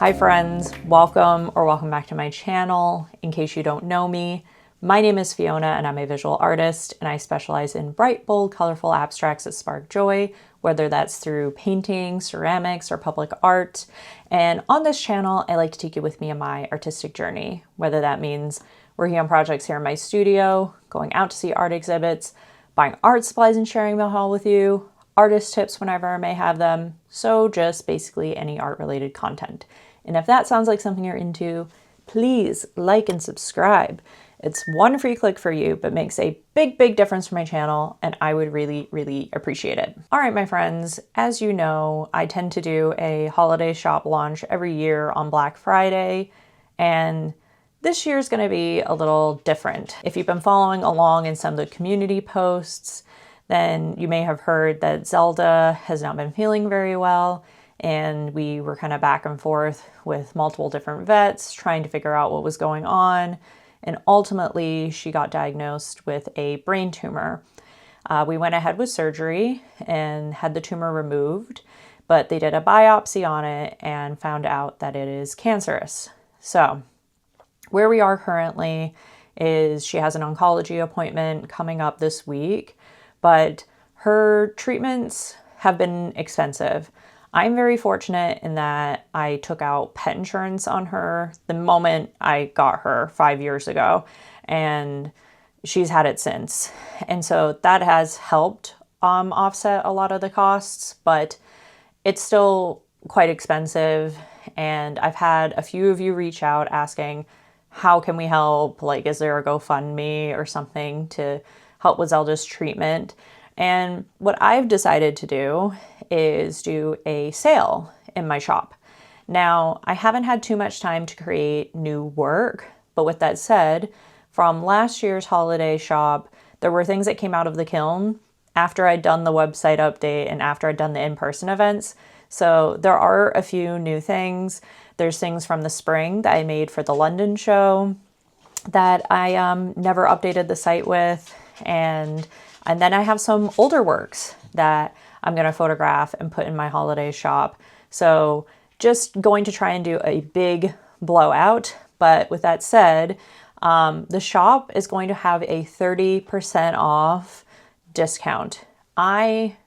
Hi friends, welcome back to my channel. In case you don't know me, my name is Fiona and I'm a visual artist, and I specialize in bright, bold, colorful abstracts that spark joy, whether that's through painting, ceramics, or public art. And on this channel, I like to take you with me on my artistic journey, whether that means working on projects here in my studio, going out to see art exhibits, buying art supplies and sharing the haul with you, artist tips whenever I may have them, so just basically any art-related content. And if that sounds like something you're into, please like and subscribe. It's one free click for you, but makes a big difference for my channel, and I would really appreciate it. All right, my friends, as you know, I tend to do a holiday shop launch every year on Black Friday, and this year is going to be a little different. If you've been following along in some of the community posts, then you may have heard that Zelda has not been feeling very well, and we were kind of back and forth with multiple different vets trying to figure out what was going on. And ultimately, she got diagnosed with a brain tumor. We went ahead with surgery and had the tumor removed, but they did a biopsy on it and found out that it is cancerous. So where we are currently is she has an oncology appointment coming up this week, but her treatments have been expensive. I'm very fortunate in that I took out pet insurance on her the moment I got her 5 years ago, and she's had it since. And so that has helped offset a lot of the costs, but it's still quite expensive. And I've had a few of you reach out asking, how can we help? Like, is there a GoFundMe or something to help with Zelda's treatment? And what I've decided to do is do a sale in my shop. Now, I haven't had too much time to create new work, but with that said, from last year's holiday shop, there were things that came out of the kiln after I'd done the website update and after I'd done the in-person events. So there are a few new things. There's things from the spring that I made for the London show that I never updated the site with. And then I have some older works that I'm going to photograph and put in my holiday shop. So just going to try and do a big blowout. But with that said, the shop is going to have a 30% off discount. I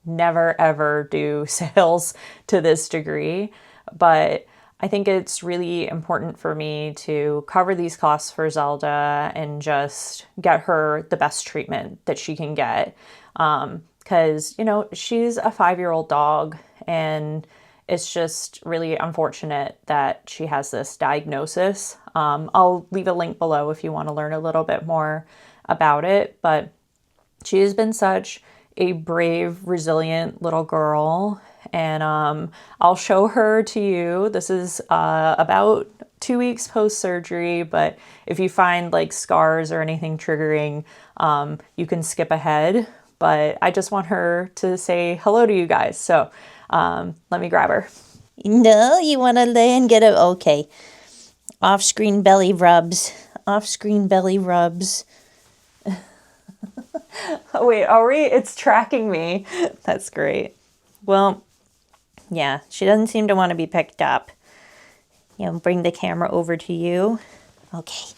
never ever do sales to this degree, but I think it's really important for me to cover these costs for Zelda and just get her the best treatment that she can get. Because, you know, she's a 5-year-old dog, and it's just really unfortunate that she has this diagnosis. I'll leave a link below if you want to learn a little bit more about it, but she has been such a brave, resilient little girl. And I'll show her to you. This is about 2 weeks post-surgery, but if you find like scars or anything triggering, you can skip ahead. But I just want her to say hello to you guys. So let me grab her. No, you want to lay and get it? Okay. Off-screen belly rubs. Off-screen belly rubs. Oh, wait, are we? It's tracking me. That's great. Well, yeah, she doesn't seem to want to be picked up. You know, bring the camera over to you. Okay.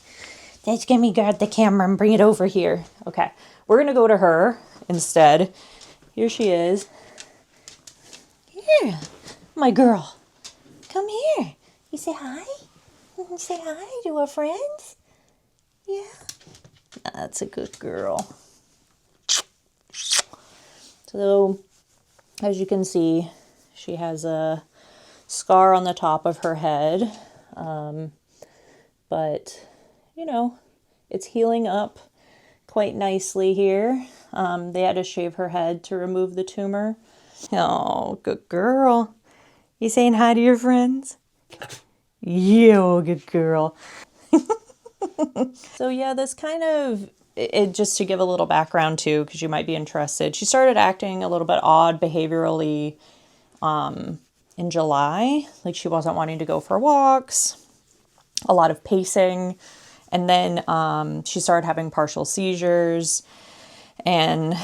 Let's get me grab the camera and bring it over here. Okay, we're going to go to her instead. Here she is. Here, my girl. Come here. You say hi? You say hi to our friends? Yeah. That's a good girl. So, as you can see, she has a scar on the top of her head, but, you know, it's healing up quite nicely here. They had to shave her head to remove the tumor. Oh, good girl. You saying hi to your friends? Yeah, good girl. So yeah, this kind of, just to give a little background too, because you might be interested, she started acting a little bit odd behaviorally in July. Like, she wasn't wanting to go for walks, a lot of pacing, and then she started having partial seizures. And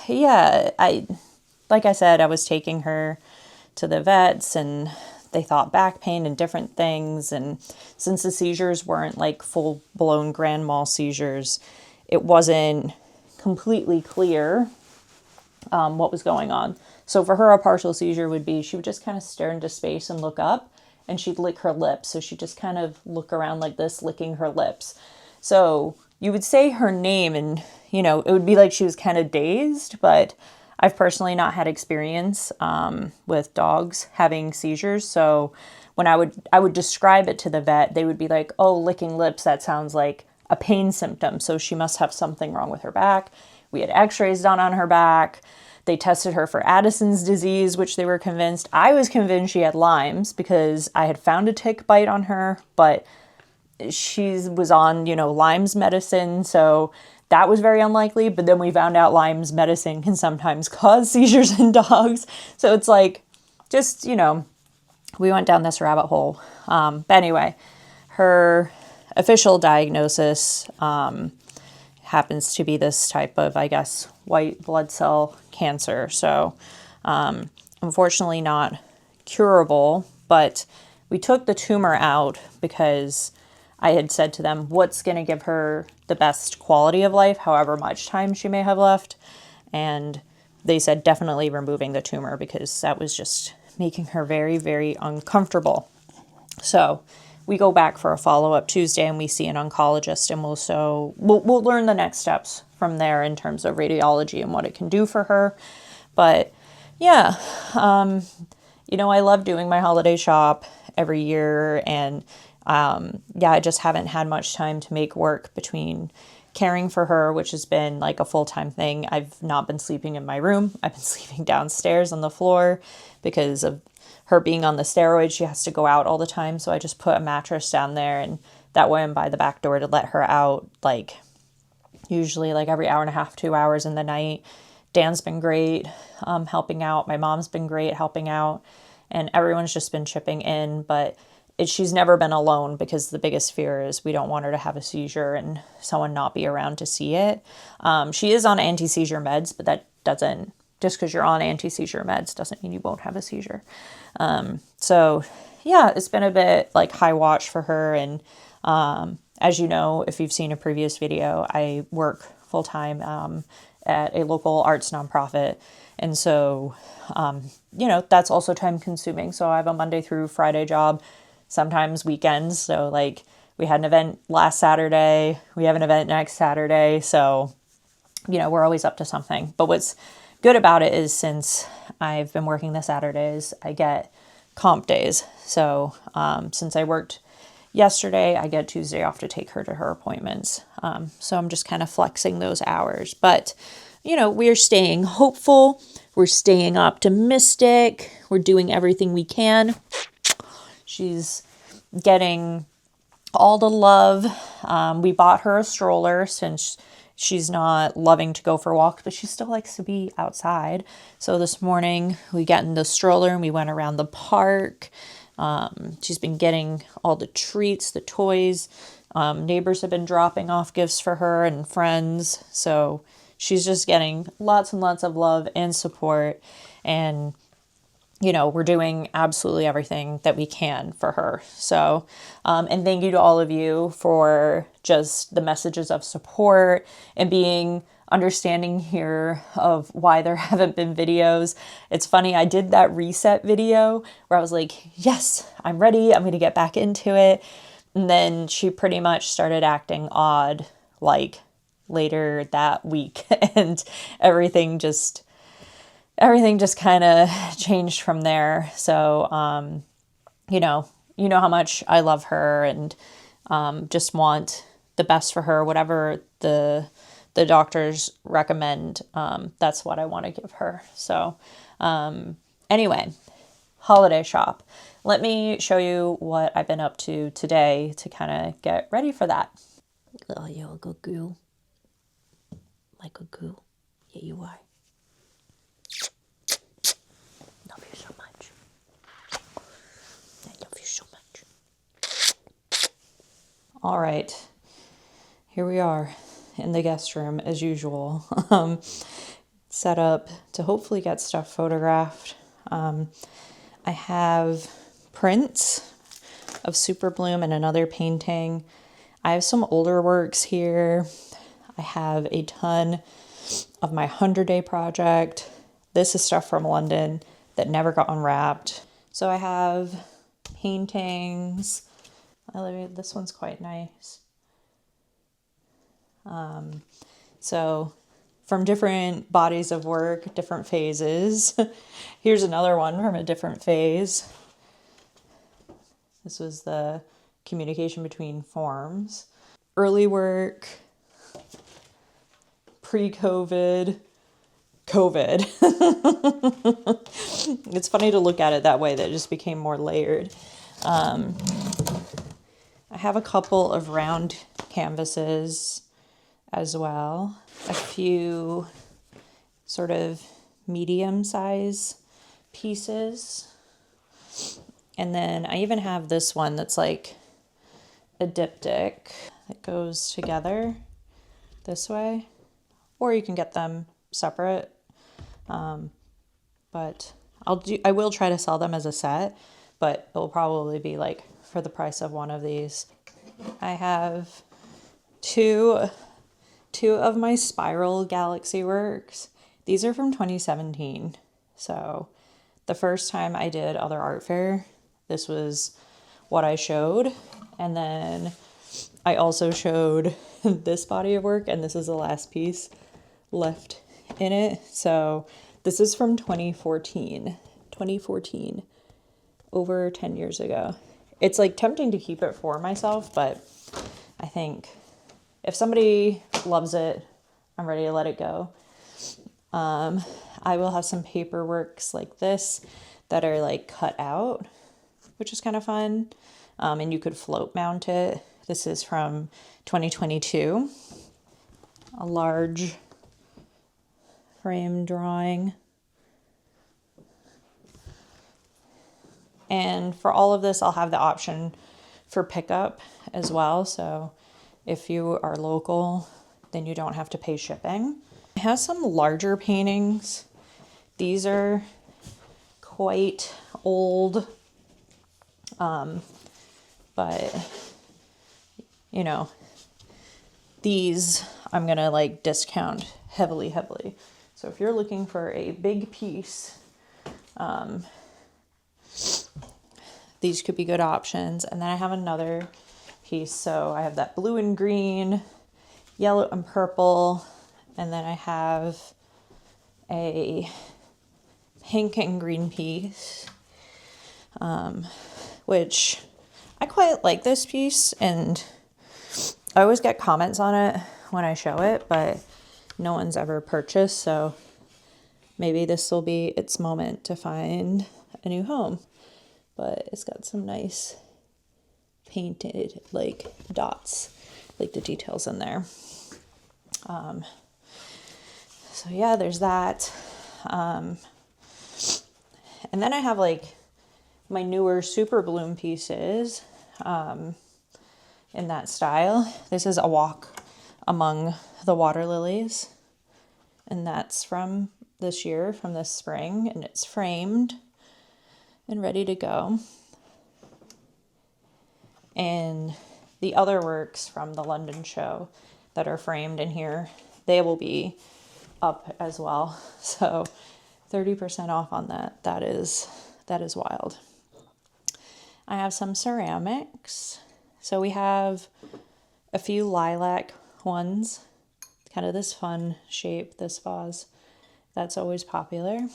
yeah, like I said, I was taking her to the vets, and they thought back pain and different things. And since the seizures weren't like full-blown grand mal seizures, it wasn't completely clear what was going on. So for her, a partial seizure would be she would just kind of stare into space and look up, and she'd lick her lips. So she'd just kind of look around like this, licking her lips. So you would say her name and, you know, it would be like she was kind of dazed, but I've personally not had experience with dogs having seizures. So when I would describe it to the vet, they would be like, oh, licking lips, that sounds like a pain symptom. So she must have something wrong with her back. We had x-rays done on her back. They tested her for Addison's disease, which they were convinced. I was convinced she had Lyme's because I had found a tick bite on her, but she was on, you know, Lyme's medicine. So that was very unlikely. But then we found out Lyme's medicine can sometimes cause seizures in dogs. So it's like, just, you know, we went down this rabbit hole. But anyway, her official diagnosis happens to be this type of, I guess, white blood cell cancer. So unfortunately not curable, but we took the tumor out because I had said to them, what's going to give her the best quality of life, however much time she may have left. And they said definitely removing the tumor because that was just making her very, very uncomfortable. So we go back for a follow-up Tuesday and we see an oncologist, and we'll learn the next steps from there in terms of radiology and what it can do for her. But yeah, you know, I love doing my holiday shop every year, and yeah, I just haven't had much time to make work between caring for her, which has been like a full-time thing. I've not been sleeping in my room. I've been sleeping downstairs on the floor because of her being on the steroids. She has to go out all the time. So I just put a mattress down there, and that way I'm by the back door to let her out, like usually like every hour and a half, 2 hours in the night. Dan's been great helping out. My mom's been great helping out, and everyone's just been chipping in. But she's never been alone because the biggest fear is we don't want her to have a seizure and someone not be around to see it. She is on anti-seizure meds, but that doesn't, just because you're on anti-seizure meds doesn't mean you won't have a seizure. So yeah, it's been a bit like high watch for her. And as you know, if you've seen a previous video, I work full-time at a local arts nonprofit. And so, you know, that's also time consuming. So I have a Monday through Friday job, sometimes weekends. So like we had an event last Saturday, we have an event next Saturday. So, you know, we're always up to something. But what's good about it is since I've been working the Saturdays, I get comp days. So since I worked yesterday, I get Tuesday off to take her to her appointments. So I'm just kind of flexing those hours. But, you know, we're staying hopeful. We're staying optimistic. We're doing everything we can. She's getting all the love. We bought her a stroller since she's not loving to go for walks, but she still likes to be outside. So this morning we got in the stroller and we went around the park. She's been getting all the treats, the toys. Neighbors have been dropping off gifts for her and friends. So she's just getting lots and lots of love and support. And you know, we're doing absolutely everything that we can for her. So, and thank you to all of you for just the messages of support and being understanding here of why there haven't been videos. It's funny, I did that reset video where I was like, yes, I'm ready. I'm going to get back into it. And then she pretty much started acting odd, like later that week, and everything just kind of changed from there. So, you know how much I love her and just want the best for her. Whatever the doctors recommend, that's what I want to give her. So anyway, holiday shop. Let me show you what I've been up to today to kind of get ready for that. Oh, you're a good girl. Like a girl. Yeah, you are. Love you so much. I love you so much. All right. Here we are in the guest room as usual. Set up to hopefully get stuff photographed. I have prints of Super Bloom and another painting. I have some older works here. I have a ton of my 100-day project. This is stuff from London that never got unwrapped. So I have paintings. This one's quite nice. So from different bodies of work, different phases. Here's another one from a different phase. This was the communication between forms. Early work, pre-COVID, COVID. It's funny to look at it that way, that it just became more layered. I have a couple of round canvases as well. A few sort of medium size pieces. And then I even have this one that's like a diptych that goes together this way, or you can get them separate. But I will try to sell them as a set, but it'll probably be like for the price of one of these. I have two of my spiral galaxy works. These are from 2017. So the first time I did Other Art Fair, this was what I showed. And then I also showed this body of work, and this is the last piece left in it. So this is from 2014, over 10 years ago. It's like tempting to keep it for myself, but I think if somebody loves it, I'm ready to let it go. I will have some paperworks like this that are like cut out, which is kind of fun. And you could float mount it. This is from 2022. A large frame drawing. And for all of this, I'll have the option for pickup as well. So if you are local, then you don't have to pay shipping. It has some larger paintings. These are quite old, but you know, these I'm gonna like discount heavily. So if you're looking for a big piece, these could be good options. And then I have another piece. So I have that blue and green, yellow and purple, and then I have a pink and green piece, which I quite like this piece, and I always get comments on it when I show it, but no one's ever purchased, so maybe this will be its moment to find a new home. But it's got some nice painted like dots, like the details in there. So yeah, there's that. And then I have like my newer Super Bloom pieces in that style. This is A Walk Among the Water Lilies, and that's from this year, from this spring, and it's framed and ready to go. And the other works from the London show that are framed in here, they will be up as well. So 30% off on that. That is wild. I have some ceramics. So we have a few lilac ones, kind of this fun shape, this vase. That's always popular.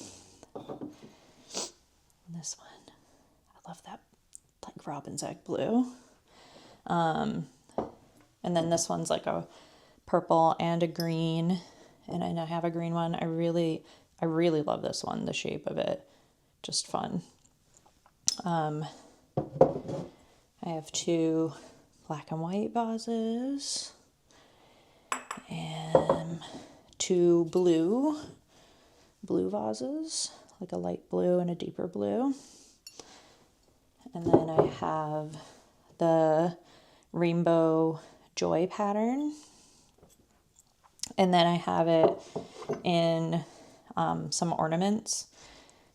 This one, I love that, like robin's egg blue. And then this one's like a purple and a green, and then I have a green one. I really love this one, the shape of it, just fun. I have two black and white vases and two blue vases, like a light blue and a deeper blue. And then I have the rainbow joy pattern. And then I have it in some ornaments.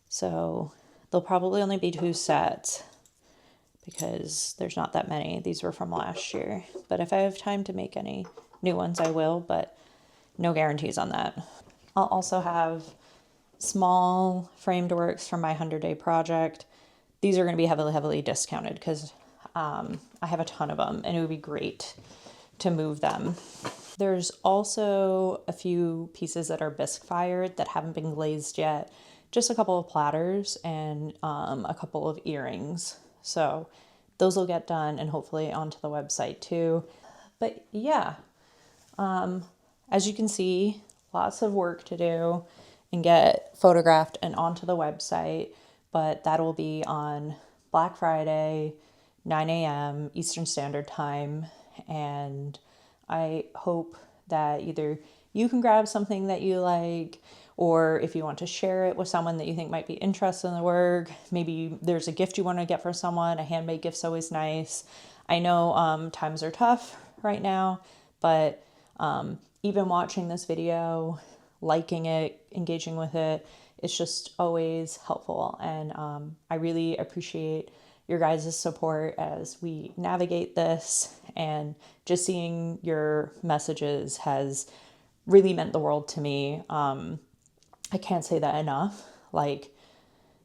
So there'll probably only be 2 sets. because there's not that many. These were from last year. But if I have time to make any new ones, I will, but no guarantees on that. I'll also have small framed works from my 100-day project. These are going to be heavily discounted because I have a ton of them and it would be great to move them. There's also a few pieces that are bisque fired that haven't been glazed yet. Just a couple of platters and a couple of earrings. So those will get done and hopefully onto the website too. But yeah, as you can see, lots of work to do and get photographed and onto the website, but that will be on Black Friday, 9 a.m. Eastern Standard Time. And I hope that either you can grab something that you like, or if you want to share it with someone that you think might be interested in the work, maybe there's a gift you want to get for someone. A handmade gift's always nice. I know times are tough right now, but even watching this video, liking it, engaging with it, it's just always helpful. And I really appreciate your guys' support as we navigate this, and just seeing your messages has really meant the world to me. I can't say that enough. Like,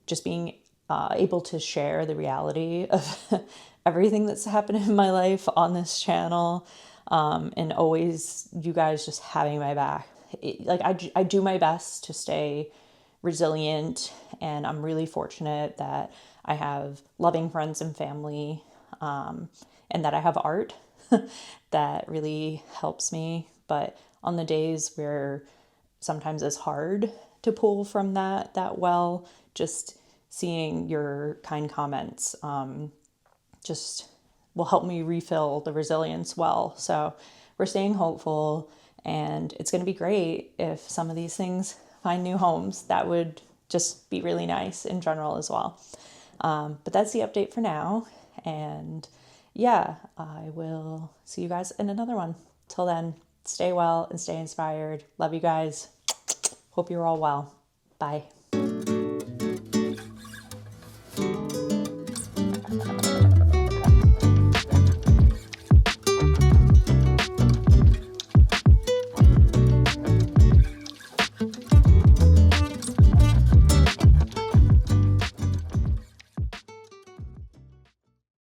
just being able to share the reality of everything that's happened in my life on this channel, and always you guys just having my back. I do my best to stay resilient, and I'm really fortunate that I have loving friends and family, and that I have art that really helps me. But on the days where sometimes it's hard to pull from that well, just seeing your kind comments just will help me refill the resilience well. So we're staying hopeful, and it's going to be great if some of these things find new homes. That would just be really nice in general as well. But that's the update for now. And yeah, I will see you guys in another one. Till then, stay well and stay inspired. Love you guys. Hope you're all well. Bye.